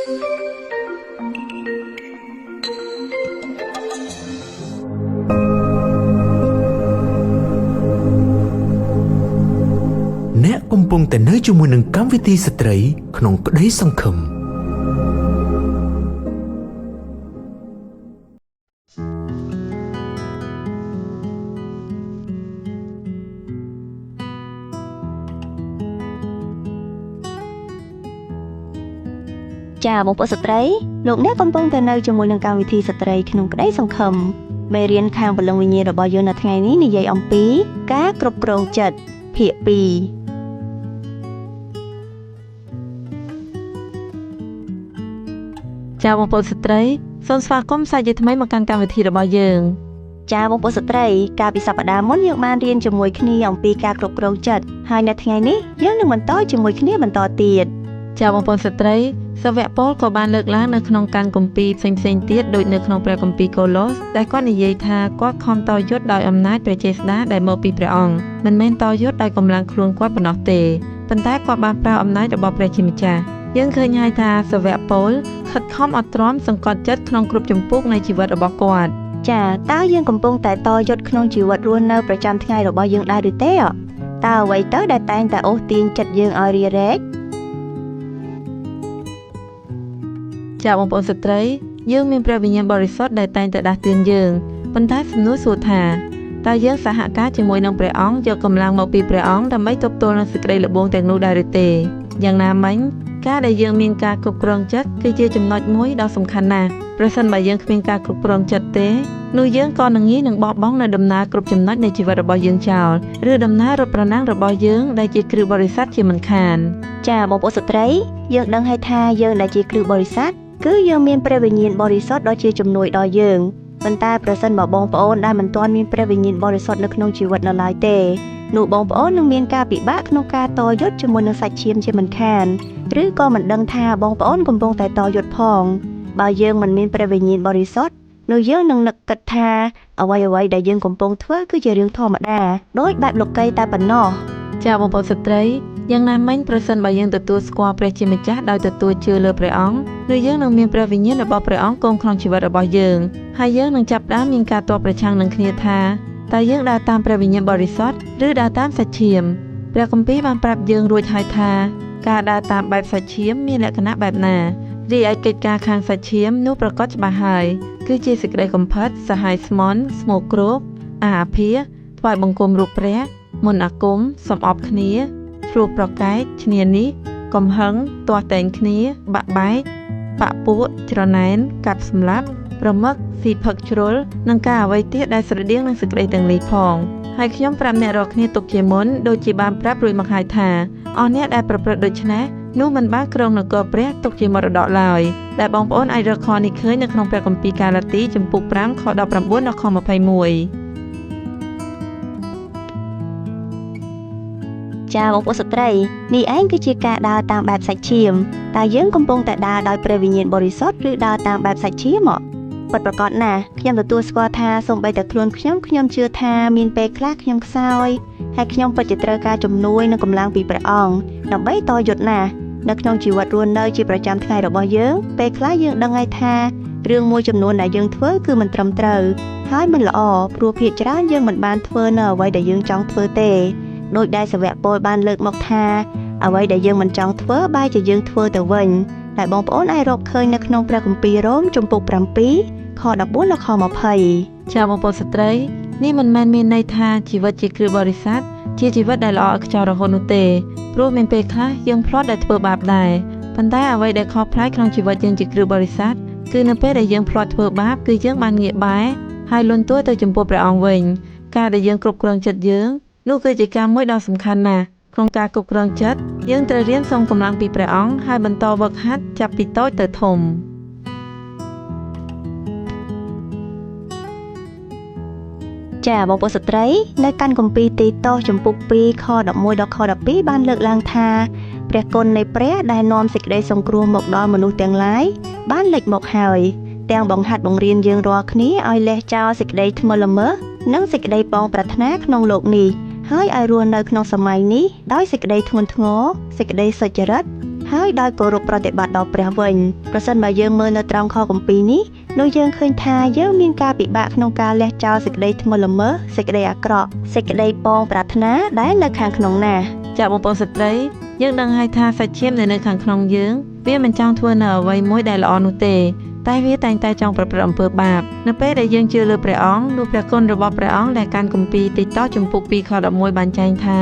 អ្នកកំពុងតែនៅជាមួយនឹងកម្មវិធីស្ត្រីក្នុងក្តីសង្ឃឹមចាបងប្អូនស្ត្រីលោកអ្នកកំពុងតែនៅជាមួយនឹងកម្មវិធីស្ត្រីក្នុងក្តីសង្ឃឹមមេរៀនខាងព្រលឹងវិញ្ញាណរបស់យើងនៅថ្ងៃនេះនិយាយអំពីការគ្រប់គ្រងចិត្តភាគ2ចាបងប្អូនស្ត្រីសូមស្វាគមន៍សាជាថ្មីមកកាន់កម្មវិធីរបស់យើងចាបងប្អូនស្ត្រីកាលពីសប្តាហ៍មុនយើងបានរៀនជាមួយគ្នាអំពីការគ្រប់គ្រងចិត្តហើយនៅថ្ងៃនេះយើងនឹងបន្តជាមួយគ្នាបន្តទៀតចាបងប្អូនស្ត្រីសាវកប៉ូលក៏បានលើកឡើងនៅក្នុងកានគម្ពីរផ្សេងៗទៀតដូចនៅក្នុងព្រះគម្ពីរកូឡូសដែលគាត់និយាយថាគាត់ខំតយុទ្ធដោយអំណាចព្រះចេស្តាដែលមកពីព្រះអង្គមិនមែនតយុទ្ធដោយកម្លាំងខ្លួនគាត់ប៉ុណ្ណោះទេប៉ុន្តែគាត់បានប្រើអំណាចរបស់ព្រះជាម្ចាស់យើងឃើញហើយថាសាវកប៉ូលខិតខំអត់ទ្រាំសង្កត់ចិត្តក្នុងគ្រប់ជំពូកនៃជីវិតរបស់គាត់ចាតើយើងកំពុងតែតយុទ្ធក្នុងជីវិតរស់នៅប្រចាំថ្ងៃរបស់យើងដែរឬទេតើអ្វីទៅដែលតែងតែអូសទាញចិត្តយើងឲ្យរារែកចាបងប្អូនស្ត្រីយើងមានព្រះវិញ្ញាណបរិសុទ្ធដែលតែងតែដាស់តឿនយើងប៉ុន្តែសំណួរសួរថាតើយើងសហការជាមួយនឹងព្រះអង្គយកកម្លាំងមកពីព្រះអង្គដើម្បីទប់ទល់នឹងសេចក្តីល្បួងទាំងនោះដែរឬទេយ៉ាងណាមិញការដែលយើងមានការគ្រប់គ្រងចិត្តគឺជាចំណុចមួយដ៏សំខាន់ណាស់ប្រសិនបើយើងគ្មានការគ្រប់គ្រងចិត្តទេនោះយើងក៏នឹងងាយនឹងបោះបង់នៅដំណើរគ្រប់ចំណុចនៃជីវិតរបស់យើងចោលឬដំណើររត់ប្រណាំងរបស់យើងដែលជាគ្រឹះបរិស័ទជាមិនខានចាបងប្អូនស្ត្រីយើងដឹងហើយថាយើងដែលជាគ្រឹះបរិស័ទគឺយើងមានព្រះវិញ្ញាណបរិសុទ្ធដ៏ជាជំនួយដល់យើងប៉ុន្តែប្រសិនបើបងប្អូនដែលមិនទាន់មានព្រះវិញ្ញាណបរិសុទ្ធនៅក្នុងជីវិតនៅឡើយទេនោះបងប្អូននឹងមានការពិបាកក្នុងការតយុទ្ធជាមួយនឹងសាច់ឈាមជាមិនខានឬក៏មិនដឹងថាបងប្អូនកំពុងតែតយុទ្ធផងបើយើងមិនមានព្រះវិញ្ញាណបរិសុទ្ធនោះយើងនឹងនឹកគិតថាអ្វីៗដែលយើងកំពុងធ្វើគឺជារឿងធម្មតាដូចបែបលោកីតែប៉ុណ្ណោះចាបងប្អូនស្ត្រីយ៉ាងណាមិញប្រសិនបើយើងទទួលស្គាល់ព្រះជាម្ចាស់ដោយទទួលជឿលើព្រះអង្គនោះយើងនឹងមានព្រះវិញ្ញាណរបស់ព្រះអង្គគង់ក្នុងជីវិតរបស់យើងហើយយើងនឹងចាប់ផ្ដើមមានការតបប្រឆាំងនឹងគ្នាថាតើយើងដើរតាមព្រះវិញ្ញាណបរិសុទ្ធឬដើរតាមសាច់ឈាមព្រះគម្ពីរបានប្រាប់យើងរួចហើយថាការដើរតាមបែបសាច់ឈាមមានលក្ខណៈបែបណារីឯកិច្ចការខាងសាច់ឈាមនោះប្រកាសច្បាស់ហើយគឺជាសេចក្តីកំផិតសហាយស្មន់ស្មោកគ្រោកអាភាថ្វាយបង្គំរូបព្រះមន្តអាគមសំអប់គ្នាព្រោះប្រកែកឈ្នានេះកំហឹងទាស់តែងគ្នាបាក់បែកបាក់ពួកច្រណែនកាត់សម្លាប់ប្រមឹកស៊ីផឹកជ្រុលនិងការអ្វីទៀតដែលស្រដៀងនឹងសេចក្តីទាំងនេះផងហើយខ្ញុំប្រាប់អ្នករាល់គ្នាទុកជាមុនដូចជាបានប្រាប់រួចមកហើយថាអស់អ្នកដែលប្រព្រឹត្តដូច្នេះនោះមិនបានគ្រងនគរព្រះទុកជាមរតកឡើយដែលបងប្អូនអាចរកខនេះឃើញនៅក្នុងព្រះគម្ពីរកាឡាទីជំពូក5ខ19ដល់ខ21ចាបងប្អូនស្ត្រីនេះឯងគឺជាការដើរតាមបែបសាច់ឈាមតើយើងកំពុងតែដើរដោយព្រះវិញ្ញាណបរិសុទ្ធឬដើរតាមបែបសាច់ឈាមពិតប្រាកដណាស់ខ្ញុំទទួលស្គាល់ថាសូម្បីតែខ្លួនខ្ញុំជឿថាមានពេលខ្លះខ្ញុំខ្សោយហើយខ្ញុំពិតជាត្រូវការជំនួយនិងកម្លាំងពីព្រះអង្គដើម្បីតយុទ្ធណាស់នៅក្នុងជីវិតរស់នៅជាប្រចាំថ្ងៃរបស់យើងពេលខ្លះយើងដឹងហើយថារឿងមួយចំនួនដែលយើងធ្វើគឺមិនត្រឹមត្រូវហើយមិនល្អព្រោះភាគច្រើនយើងមិនបានធ្វើនៅអ្វីដែលយើងចង់ធ្វើទេដោយដែលសាវកប៉ូលបានលើកមកថាអ្វីដែលយើងមិនចង់ធ្វើបែរជាយើងធ្វើទៅវិញតែបងប្អូនអាចរកឃើញនៅក្នុងព្រះគម្ពីររ៉ូមជំពូក7ខ14ដល់ខ20ចាបងប្អូនស្ត្រីនេះមិនមែនមានន័យថាជីវិតជាគ្រឹះបរិស័ទជាជីវិតដែលល្អឥតខ្ចោះរហូតនោះទេព្រោះមានពេលខ្លះយើងភ្លាត់ដែលធ្វើបាបដែរប៉ុន្តែអ្វីដែលខុសប្លែកក្នុងជីវិតយើងជាគ្រឹះបរិស័ទគឺនៅពេលដែលយើងភ្លាត់ធ្វើបាបគឺយើងបានងាកបែរហើយលន់តួទៅចំពោះព្រះអង្គវិញការដែលយើងគ្រប់គ្រងចិត្តយើងនោះគឺជាការមួយដ៏សំខាន់ណាស់ក្នុងការគ្រប់គ្រងចិត្តយើងត្រូវរៀនសូមកម្លាំងពីព្រះអង្គហើយបន្តហ្វឹកហាត់ចាប់ពីតូចទៅធំចាបងប្អូនស្ត្រីនៅកាន់គម្ពីរទីតូសជំពូក2ខ11ដល់ខ12បានលើកឡើងថាព្រះគុណនៃព្រះដែលនាំសេចក្តីសង្គ្រោះមកដល់មនុស្សទាំងឡាយបានលេចមកហើយទាំងបង្ហាត់បង្រៀនយើងរាល់គ្នាឲ្យលះចោលសេចក្តីថ្មិលល្មើសនិងសេចក្តីប៉ងប្រាថ្នាក្នុងโลกនេះហើយឲ្យរស់នៅក្នុងសម័យនេះដោយសេចក្តីធ្ងន់ធ្ងរសេចក្តីសុចរិត ហើយដោយគោរពប្រតិបត្តិដល់ព្រះវិញប្រសិនបើយើងមើលនៅត្រង់ខគម្ពីរនេះនោះយើងឃើញថាយើងមានការពិបាកក្នុងការលះចោលសេចក្តីធ្ងន់ល្មើសសេចក្តីអាក្រក់សេចក្តីប៉ងប្រាថ្នាដែលនៅខាងក្នុងណា ចាបងប្អូនស្ត្រីយើងដឹងហើយថាសាច់ឈាមនៅខាងក្នុងយើងវាមិនចង់ធ្វើនៅអ្វីមួយដែលល្អនោះទេតែវាតែងតែចង់ប្រព្រឹត្តអំពើបាបនៅពេលដែលយើងជឿលើព្រះអង្គនោះព្រះគុណរបស់ព្រះអង្គដែលកាន់គម្ពីរទីតជំពូក2ខ11បានចែងថា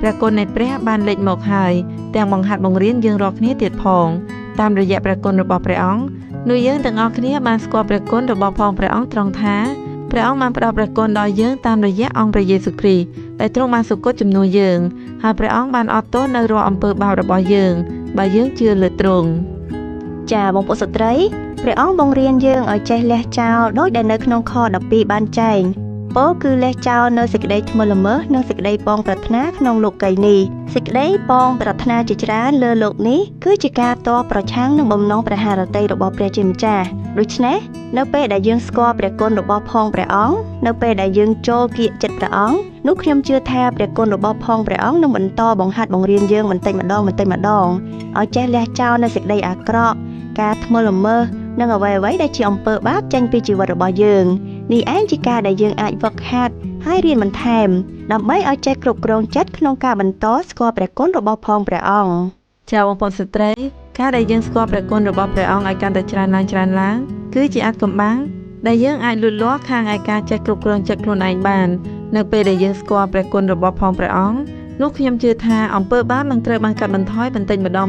ព្រះគុណនៃព្រះបានលេចមកហើយទាំងបង្ហាត់បង្រៀនយើងរាល់គ្នាទៀតផងតាមរយៈព្រះគុណរបស់ព្រះអង្គនោះយើងទាំងអស់គ្នាបានស្គាល់ព្រះគុណរបស់ផងព្រះអង្គត្រង់ថាព្រះអង្គបានផ្ដល់ព្រះគុណដល់យើងតាមរយៈអង្គព្រះយេស៊ូវគ្រីស្ទដែលទ្រង់បានសុគតជំនួសយើងហើយព្រះអង្គបានអត់ទោសនៅរាល់អំពើបាបរបស់យើងបើយើងជឿលើទ្រង់ ចាបងប្អូនស្ត្រីព្រះអង្គបង្រៀនយើងឲ្យចេះលះចោលដោយដែលនៅក្នុងខ12បានចែងពោលគឺលះចោលនៅសេចក្តីធ្ងន់ល្មើសនិងសេចក្តីប៉ងប្រាថ្នាក្នុងលោកីយ៍នេះសេចក្តីប៉ងប្រាថ្នាជាច្រើនលើលោកនេះគឺជាការតបប្រឆាំងនឹងបំណងព្រះハរតីរបស់ព្រះជាម្ចាស់ដូច្នេះនៅពេលដែលយើងស្គាល់ព្រះគុណរបស់ផងព្រះអង្គនៅពេលដែលយើងចូលគៀកចិត្តព្រះអង្គនោះខ្ញុំជឿថាព្រះគុណរបស់ផងព្រះអង្គនឹងបន្តបង្ហាត់បង្រៀនយើងបន្តិចម្ដងឲ្យចេះលះចោលនៅសេចក្តីអាក្រក់ការធ្ងន់ល្មើសនិងអ្វីៗដែលជាអំពើបាបចេញពីជីវិតរបស់យើងនេះឯងជាការដែលយើងអាចវឹកហាត់ហើយរៀនបន្ថែមដើម្បីឲ្យចេះគ្រប់គ្រងចិត្តក្នុងការបន្តស្គាល់ព្រះគុណរបស់ផងព្រះអង្គ ចាបងប្អូនស្ត្រីការដែលយើងស្គាល់ព្រះគុណរបស់ព្រះអង្គឲ្យកាន់តែច្រើនឡើងគឺជាអាថ៌កំបាំងដែលយើងអាចលូតលាស់ខាងឯការចេះគ្រប់គ្រងចិត្តខ្លួនឯងបាននៅពេលដែលយើងស្គាល់ព្រះគុណរបស់ផងព្រះអង្គនោះខ្ញុំជឿថាអំពើបាបនឹងត្រូវបានកាត់បន្ថយបន្តិចម្ដង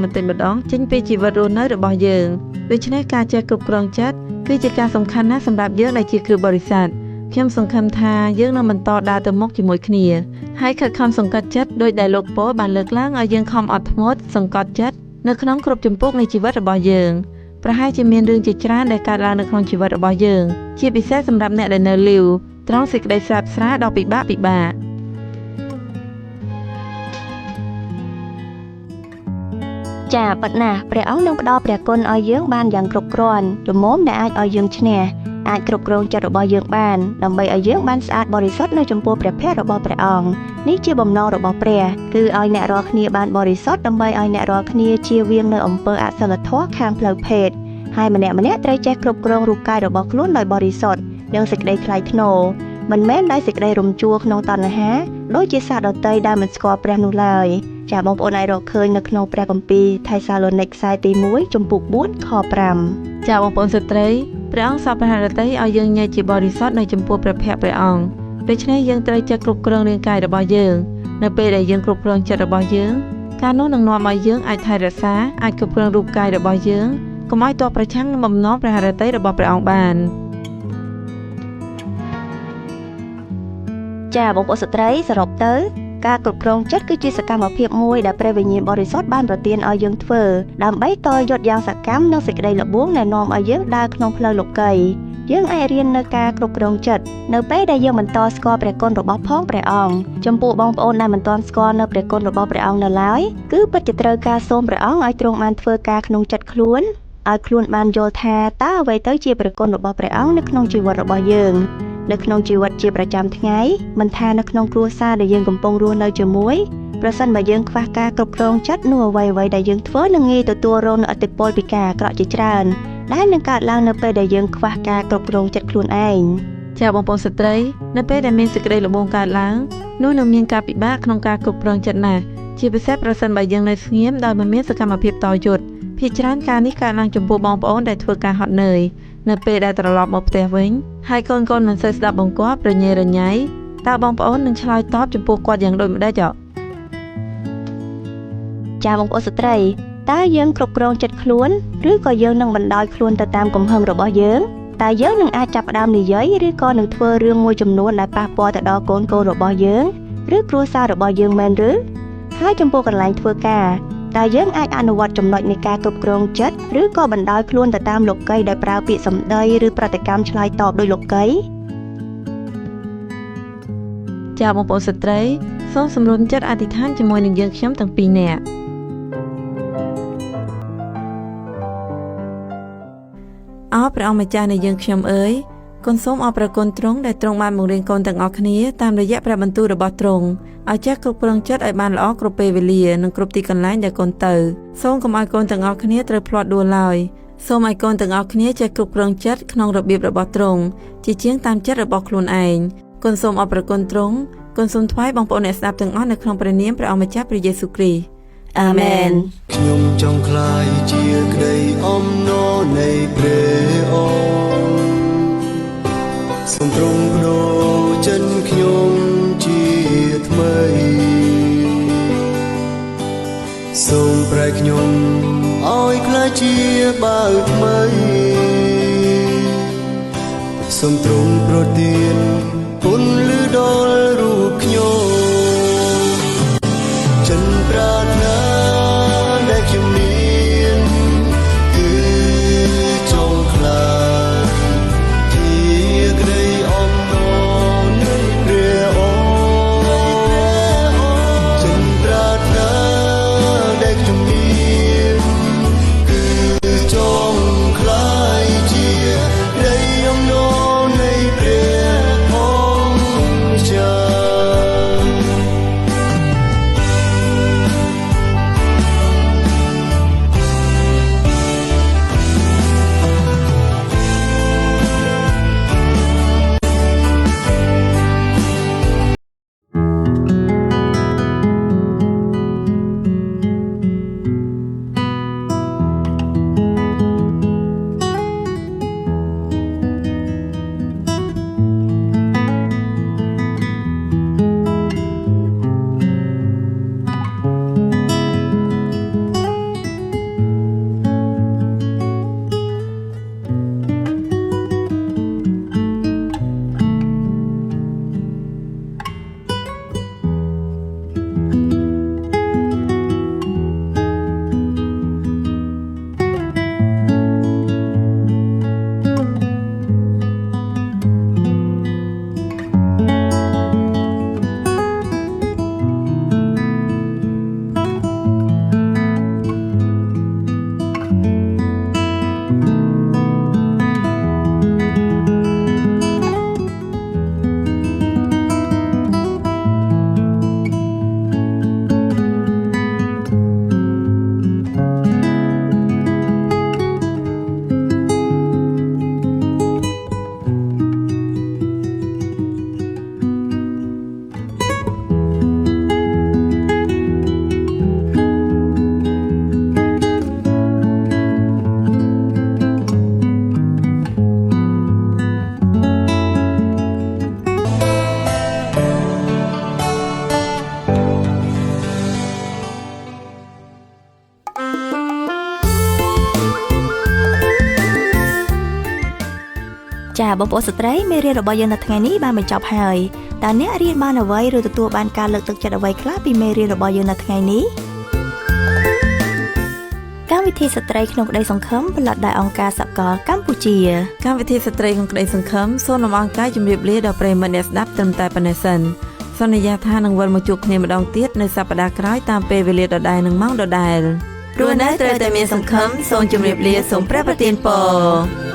ចេញពីជីវិតរស់នៅរបស់យើងដូច្នេះការចេះគ្រប់គ្រងចិត្តគឺជាការសំខាន់ណាស់សម្រាប់យើងដែលជាគ្រិស្តបរិស័ទខ្ញុំសង្ឃឹមថាយើងនឹងបន្តដើរទៅមុខជាមួយគ្នាហើយខិតខំសង្កត់ចិត្តដោយដែលលោកប៉ូលបានលើកឡើងឲ្យយើងខំអត់ធ្មត់សង្កត់ចិត្តនៅក្នុងគ្រប់ជំពូកនៃជីវិតរបស់យើងប្រហែលជាមានរឿងជាច្រើនដែលកើតឡើងនៅក្នុងជីវិតរបស់យើងជាពិសេសសម្រាប់អ្នកដែលនៅលីវត្រង់សេចក្តីស្រាបស្រាដ៏ពិបាកចាប៉ុណ្ណាព្រះអង្គនឹងផ្ដល់ព្រះគុណឲ្យយើងបានយ៉ាងគ្រប់គ្រាន់ល្មមដែលអាចឲ្យយើងឈ្នះអាចគ្រប់គ្រងចិត្តរបស់យើងបានដើម្បីឲ្យយើងបានស្អាតបរិសុទ្ធនៅចំពោះព្រះភ័ក្ត្ររបស់ព្រះអង្គនេះជាបំណងរបស់ព្រះគឺឲ្យអ្នករាល់គ្នាបានបរិសុទ្ធដើម្បីឲ្យអ្នករាល់គ្នាជៀសវាងនៅអំពើអសិលធម៌ខាងផ្លូវភេទហើយម្នាក់ត្រូវចេះគ្រប់គ្រងរូបកាយរបស់ខ្លួនដោយបរិសុទ្ធនិងសេចក្តីថ្លៃថ្នូរមិនមែនដោយសេចក្តីរំជួលក្នុងតណ្ហាដូចជាសាសដតីដែលមិនស្គាល់ព្រះនោះឡើយចាបងប្អូនអាចរកឃើញនៅក្នុងព្រះគម្ពីរថេសាឡូនីកខ្សែទី1ជំពូក4ខ5 ចាបងប្អូនស្ត្រីព្រះអង្គសពព្រះハរតីឲ្យយើងញែកជាបរិសុទ្ធនៅចំពោះព្រះភ័ក្ត្រព្រះអង្គដូច្នេះយើងត្រូវចេះគ្រប់គ្រងរាងកាយរបស់យើងនៅពេលដែលយើងគ្រប់គ្រងចិត្តរបស់យើងការនោះនឹងនាំឲ្យយើងអាចថែរក្សាអាចគ្រប់គ្រងរូបកាយរបស់យើងកុំឲ្យតបប្រឆាំងនឹងបំណងព្រះハរតីរបស់ព្រះអង្គបាន ចាបងប្អូនស្ត្រីសរុបទៅការគ្រប់គ្រងចិត្តគឺជាសកម្មភាពមួយដែលព្រះវិញ្ញាណបរិសុទ្ធបានប្រទានឲ្យយើងធ្វើដើម្បីតយត់យ៉ាងសកម្មនឹងសេចក្តីល្បួងដែលនាំឲ្យយើងដើរក្នុងផ្លូវលោកីយ៍យើងអាចរៀននៅការគ្រប់គ្រងចិត្តនៅពេលដែលយើងបន្តស្គាល់ព្រះគុណរបស់ផងព្រះអង្គចំពោះបងប្អូនដែលមិនទាន់ស្គាល់នៅព្រះគុណរបស់ព្រះអង្គនៅឡើយគឺពិតជាត្រូវការសូមព្រះអង្គឲ្យទ្រង់បានធ្វើការក្នុងចិត្តខ្លួនឲ្យខ្លួនបានយល់ថាតើអ្វីទៅជាព្រះគុណរបស់ព្រះអង្គនៅក្នុងជីវិតរបស់យើងនៅក្នុងជីវិតជាប្រចាំថ្ងៃមិនថានៅក្នុងគ្រួសារដែលយើងកំពុងរស់នៅជាមួយប្រសិនបើយើងខ្វះការគ្រប់គ្រងចិត្តនោះអ្វីដែលយើងធ្វើនឹងងាយទទួលរងនូវឥទ្ធិពលពីការអាក្រក់ជាច្រើនដែលនឹងកើតឡើងនៅពេលដែលយើងខ្វះការគ្រប់គ្រងចិត្តខ្លួនឯង ចាបងប្អូនស្ត្រីនៅពេលដែលមានសេចក្តីល្បួងកើតឡើងនោះនឹងមានការពិបាកក្នុងការគ្រប់គ្រងចិត្តណាស់ជាពិសេសប្រសិនបើយើងនៅស្ងៀមដោយមិនមានសកម្មភាពតយត់ភាគច្រើនការនេះកើតឡើងចំពោះបងប្អូនដែលធ្វើការហត់នឿយនៅពេលដែលត្រឡប់មកផ្ទះវិញហើយកូនមិនសូវស្ដាប់បង្គាប់រញ៉េរញ៉ៃតើបងប្អូននឹងឆ្លើយតបចំពោះគាត់យ៉ាងដូចម្ដេចចាបងប្អូនស្ត្រីតើយើងគ្រប់គ្រងចិត្តខ្លួនឬក៏យើងនឹងបណ្ដោយខ្លួនទៅតាមកំហឹងរបស់យើងតើយើងនឹងអាចចាប់ផ្ដើមនិយាយឬក៏នឹងធ្វើរឿងមួយចំនួនដែលប៉ះពាល់ទៅដល់កូនរបស់យើងឬគ្រួសាររបស់យើងមែនឬហើយចំពោះកន្លែងធ្វើការតើយើងអាចអនុវត្តចំណុចនៃការគ្រប់គ្រងចិត្តឬក៏បណ្ដោយខ្លួនទៅតាមលោកីយ៍ដោយប្រើពាក្យសម្ដីឬប្រតិកម្មឆ្លើយតបដោយលោកីយ៍ ចាបងប្អូនស្ត្រីសូមសម្រុំចិត្តអធិដ្ឋានជាមួយនឹងយើងខ្ញុំទាំងពីរនាក់អោព្រះអង្គម្ចាស់នៃយើងខ្ញុំអើយ គុណសូមអរព្រះគុណទ្រង់ដែលទ្រង់បានបង្រៀនកូនទាំងអស់គ្នាតាមរយៈព្រះបន្ទូលរបស់ទ្រង់ឲ្យចេះគ្រប់គ្រងចិត្តឲ្យបានល្អគ្រប់ពេលវេលានិងគ្រប់ទីកន្លែងដែលកូនទៅសូមកុំឲ្យកូនទាំងអស់គ្នាត្រូវភ្លាត់ដួលឡើយសូមឲ្យកូនទាំងអស់គ្នាចេះគ្រប់គ្រងចិត្តក្នុងរបៀបរបស់ទ្រង់ជាជាងតាមចិត្តរបស់ខ្លួនឯងគុណសូមអរព្រះគុណទ្រង់គុណសូមថ្វាយបងប្អូនអ្នកស្ដាប់ទាំងអស់នៅក្នុងព្រះនាមព្រះអម្ចាស់ព្រះយេស៊ូវគ្រីស្ទអាមែន ខ្ញុំចង់ក្លាយជាក្តីអំណរនៃព្រះអង្គសូមទ្រង់បដូរចិនខ្ញុំជាថ្មីសូមប្រែខ្ញុំឲ្យក្លាយជាបាវថ្មីសូមទ្រង់ប្រទានគុណលឺដល់រូបខ្ញុំចិនប្រាថ្នាដែលខ្ញុំមានគឺចង់ខ្លាចជាក្តីអំណរនៃព្រះអង្គចិនប្រាថ្នាដែលខ្ញុំមានគឺចង់ខ្លាចជាក្តីអំណរនៃព្រះអង្គចាចាបងប្អូនស្ត្រីមេរៀនរបស់យើងនៅថ្ងៃនេះបានបញ្ចប់ហើយតើអ្នករៀនបានអ្វីឬទទួលបានការលើកទឹកចិត្តអ្វីខ្លះពីមេរៀនរបស់យើងនៅថ្ងៃនេះកម្មវិធីស្ត្រីក្នុងក្តីសង្ឃឹមផលិតដោយអង្គការសកលកម្ពុជាកម្មវិធីស្ត្រីក្នុងក្តីសង្ឃឹមសូមលំអរកាយជម្រាបលាដល់ប្រិយមិត្តអ្នកស្ដាប់ត្រឹមតែប៉ុណ្ណេះសិនសន្យាថានឹងវិលមកជួបគ្នាម្ដងទៀតនៅសប្ដាហ៍ក្រោយតាមពេលវេលាដដែលនិងម៉ោងដដែលព្រោះនៅត្រូវតែមានសង្ឃឹមសូមជម្រាបលាសូមព្រះប្រទានពរ